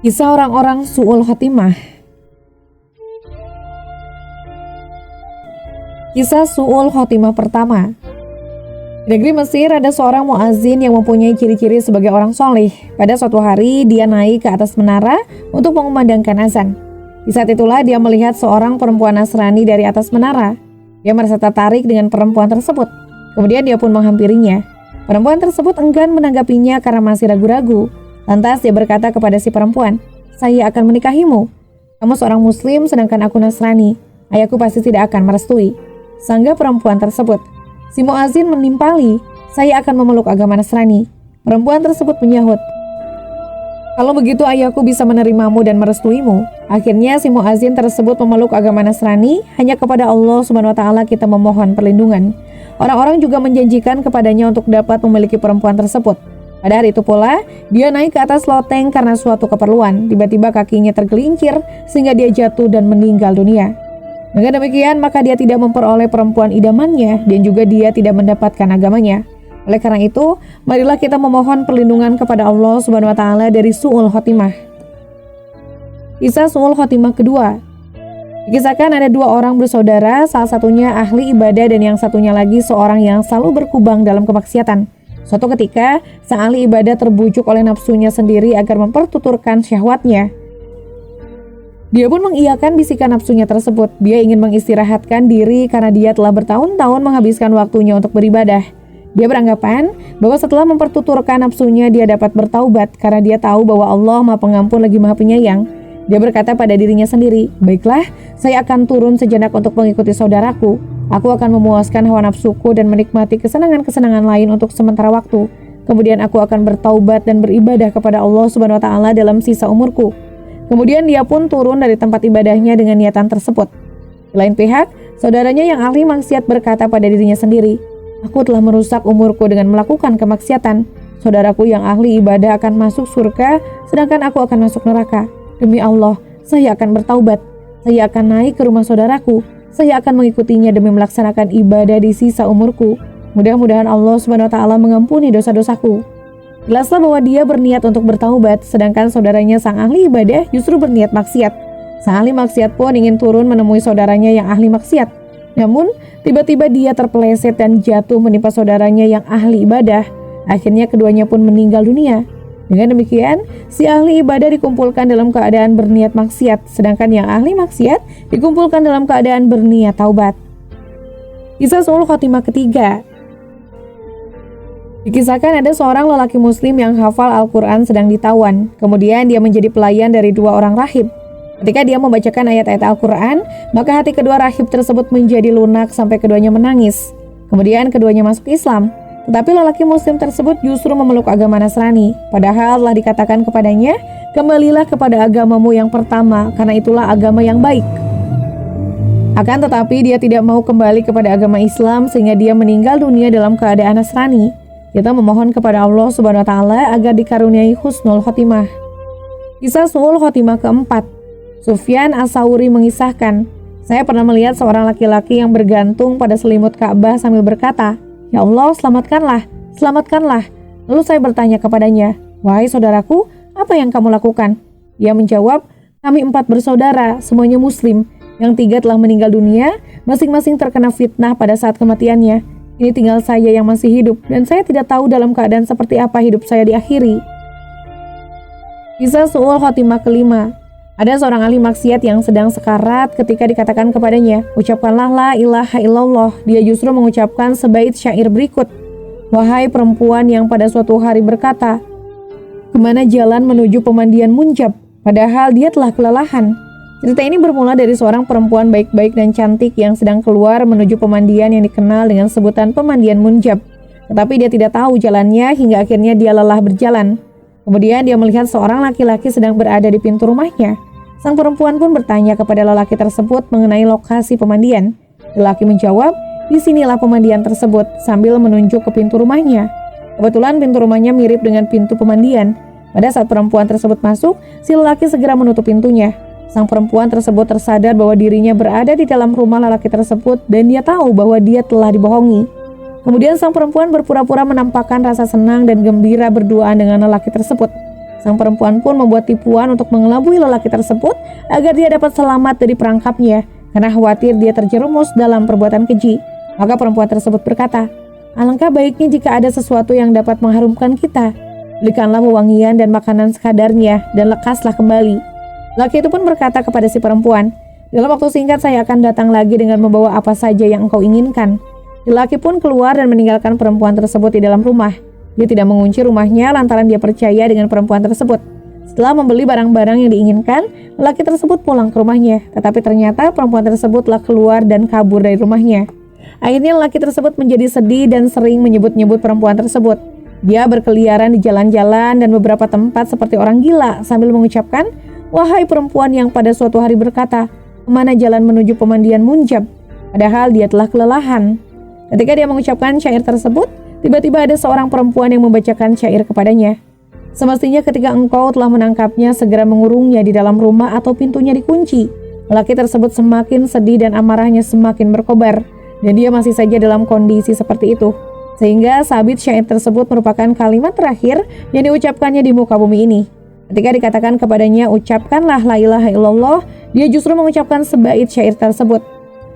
Kisah orang-orang su'ul khotimah. Kisah su'ul khotimah pertama. Di negeri Mesir ada seorang muazin yang mempunyai ciri-ciri sebagai orang soleh. Pada suatu hari dia naik ke atas menara untuk mengumandangkan azan. Di saat itulah dia melihat seorang perempuan Nasrani dari atas menara. Dia merasa tertarik dengan perempuan tersebut. Kemudian dia pun menghampirinya. Perempuan tersebut enggan menanggapinya karena masih ragu-ragu. Lantas dia berkata kepada si perempuan, "Saya akan menikahimu. Kamu seorang muslim sedangkan aku Nasrani. Ayahku pasti tidak akan merestui." Sangga perempuan tersebut. Si muazin menimpali, "Saya akan memeluk agama Nasrani." Perempuan tersebut menyahut, "Kalau begitu ayahku bisa menerimamu dan merestuimu." Akhirnya si muazin tersebut memeluk agama Nasrani. Hanya kepada Allah SWT kita memohon perlindungan. Orang-orang juga menjanjikan kepadanya untuk dapat memiliki perempuan tersebut. Pada hari itu pula, dia naik ke atas loteng karena suatu keperluan. Tiba-tiba kakinya tergelincir sehingga dia jatuh dan meninggal dunia. Dengan demikian, maka dia tidak memperoleh perempuan idamannya dan juga dia tidak mendapatkan agamanya. Oleh karena itu, marilah kita memohon perlindungan kepada Allah SWT dari su'ul khotimah. Kisah su'ul khotimah kedua. Dikisahkan ada dua orang bersaudara, salah satunya ahli ibadah dan yang satunya lagi seorang yang selalu berkubang dalam kemaksiatan. Suatu ketika, sang ahli ibadah terbujuk oleh nafsunya sendiri agar mempertuturkan syahwatnya. Dia pun mengiyakan bisikan nafsunya tersebut. Dia ingin mengistirahatkan diri karena dia telah bertahun-tahun menghabiskan waktunya untuk beribadah. Dia beranggapan bahwa setelah mempertuturkan nafsunya, dia dapat bertaubat karena dia tahu bahwa Allah Maha Pengampun lagi Maha Penyayang. Dia berkata pada dirinya sendiri, "Baiklah, saya akan turun sejenak untuk mengikuti saudaraku. Aku akan memuaskan hawa nafsuku dan menikmati kesenangan-kesenangan lain untuk sementara waktu. Kemudian aku akan bertaubat dan beribadah kepada Allah SWT dalam sisa umurku." Kemudian dia pun turun dari tempat ibadahnya dengan niatan tersebut. Di lain pihak, saudaranya yang ahli maksiat berkata pada dirinya sendiri, "Aku telah merusak umurku dengan melakukan kemaksiatan. Saudaraku yang ahli ibadah akan masuk surga, sedangkan aku akan masuk neraka. Demi Allah, saya akan bertaubat. Saya akan naik ke rumah saudaraku. Saya akan mengikutinya demi melaksanakan ibadah di sisa umurku. Mudah-mudahan Allah SWT mengampuni dosa-dosaku." Jelaslah bahwa dia berniat untuk bertaubat, sedangkan saudaranya sang ahli ibadah justru berniat maksiat. Sang ahli maksiat pun ingin turun menemui saudaranya yang ahli maksiat. Namun, tiba-tiba dia terpeleset dan jatuh menimpa saudaranya yang ahli ibadah. Akhirnya keduanya pun meninggal dunia. Dengan demikian, si ahli ibadah dikumpulkan dalam keadaan berniat maksiat, sedangkan yang ahli maksiat dikumpulkan dalam keadaan berniat taubat. Kisah su'ul khotimah ketiga. Dikisahkan ada seorang lelaki muslim yang hafal Al-Quran sedang ditawan. Kemudian dia menjadi pelayan dari dua orang rahib. Ketika dia membacakan ayat-ayat Al-Quran, maka hati kedua rahib tersebut menjadi lunak sampai keduanya menangis. Kemudian keduanya masuk Islam. Tetapi lelaki muslim tersebut justru memeluk agama Nasrani. Padahal telah dikatakan kepadanya, "Kembalilah kepada agamamu yang pertama, karena itulah agama yang baik." Akan tetapi dia tidak mau kembali kepada agama Islam sehingga dia meninggal dunia dalam keadaan Nasrani. Kita memohon kepada Allah SWT agar dikaruniai husnul khotimah. Kisah su'ul khotimah keempat. Sufyan As-Tsauri mengisahkan, "Saya pernah melihat seorang laki-laki yang bergantung pada selimut Ka'bah sambil berkata, 'Ya Allah, selamatkanlah, selamatkanlah.' Lalu saya bertanya kepadanya, 'Wahai saudaraku, apa yang kamu lakukan?' Dia menjawab, 'Kami 4 bersaudara, semuanya muslim. Yang 3 telah meninggal dunia, masing-masing terkena fitnah pada saat kematiannya. Ini tinggal saya yang masih hidup, dan saya tidak tahu dalam keadaan seperti apa hidup saya diakhiri.'" Kisah su'ul khotimah kelima. Ada seorang ahli maksiat yang sedang sekarat ketika dikatakan kepadanya, "Ucapkanlah la ilaha illallah." Dia justru mengucapkan sebait syair berikut, "Wahai perempuan yang pada suatu hari berkata, 'Kemana jalan menuju pemandian Munjab?' Padahal dia telah kelelahan." Cerita ini bermula dari seorang perempuan baik-baik dan cantik yang sedang keluar menuju pemandian yang dikenal dengan sebutan pemandian Munjab. Tetapi dia tidak tahu jalannya hingga akhirnya dia lelah berjalan. Kemudian dia melihat seorang laki-laki sedang berada di pintu rumahnya. Sang perempuan pun bertanya kepada lelaki tersebut mengenai lokasi pemandian. Lelaki menjawab, "Disinilah pemandian tersebut," sambil menunjuk ke pintu rumahnya. Kebetulan pintu rumahnya mirip dengan pintu pemandian. Pada saat perempuan tersebut masuk, si lelaki segera menutup pintunya. Sang perempuan tersebut tersadar bahwa dirinya berada di dalam rumah lelaki tersebut dan dia tahu bahwa dia telah dibohongi. Kemudian sang perempuan berpura-pura menampakkan rasa senang dan gembira berduaan dengan lelaki tersebut. Sang perempuan pun membuat tipuan untuk mengelabui lelaki tersebut agar dia dapat selamat dari perangkapnya karena khawatir dia terjerumus dalam perbuatan keji. Maka perempuan tersebut berkata, "Alangkah baiknya jika ada sesuatu yang dapat mengharumkan kita. Belikanlah wewangian dan makanan sekadarnya dan lekaslah kembali." Laki itu pun berkata kepada si perempuan, "Dalam waktu singkat saya akan datang lagi dengan membawa apa saja yang engkau inginkan." Laki pun keluar dan meninggalkan perempuan tersebut di dalam rumah. Dia tidak mengunci rumahnya lantaran dia percaya dengan perempuan tersebut. Setelah membeli barang-barang yang diinginkan, laki tersebut pulang ke rumahnya. Tetapi ternyata perempuan tersebut telah keluar dan kabur dari rumahnya. Akhirnya laki tersebut menjadi sedih dan sering menyebut-nyebut perempuan tersebut. Dia berkeliaran di jalan-jalan dan beberapa tempat seperti orang gila sambil mengucapkan, "Wahai perempuan yang pada suatu hari berkata, 'Kemana jalan menuju pemandian Munjab?' Padahal dia telah kelelahan." Ketika dia mengucapkan syair tersebut, tiba-tiba ada seorang perempuan yang membacakan syair kepadanya. "Semestinya ketika engkau telah menangkapnya, segera mengurungnya di dalam rumah atau pintunya dikunci." Laki tersebut semakin sedih dan amarahnya semakin berkobar, dan dia masih saja dalam kondisi seperti itu. Sehingga sabit syair tersebut merupakan kalimat terakhir yang diucapkannya di muka bumi ini. Ketika dikatakan kepadanya, "Ucapkanlah la ilaha illallah," dia justru mengucapkan sebait syair tersebut.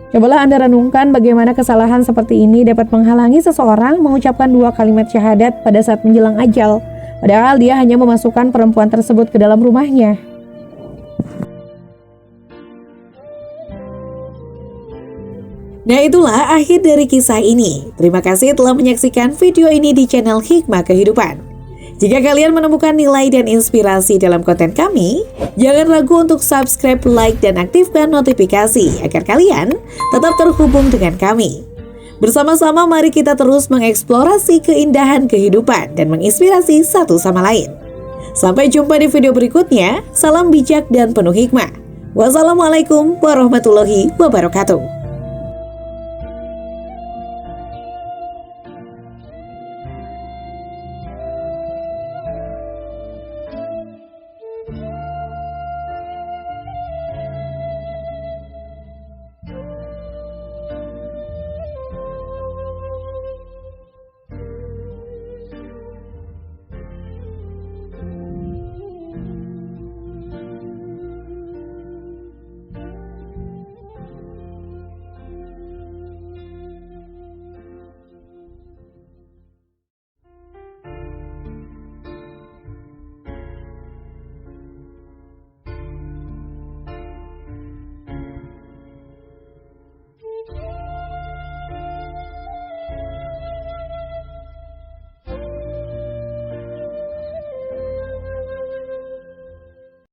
Cobalah Anda renungkan bagaimana kesalahan seperti ini dapat menghalangi seseorang mengucapkan 2 kalimat syahadat pada saat menjelang ajal, padahal dia hanya memasukkan perempuan tersebut ke dalam rumahnya. Nah, itulah akhir dari kisah ini. Terima kasih telah menyaksikan video ini di channel Hikmah Kehidupan. Jika kalian menemukan nilai dan inspirasi dalam konten kami, jangan ragu untuk subscribe, like, dan aktifkan notifikasi agar kalian tetap terhubung dengan kami. Bersama-sama mari kita terus mengeksplorasi keindahan kehidupan dan menginspirasi satu sama lain. Sampai jumpa di video berikutnya. Salam bijak dan penuh hikmah. Wassalamualaikum warahmatullahi wabarakatuh.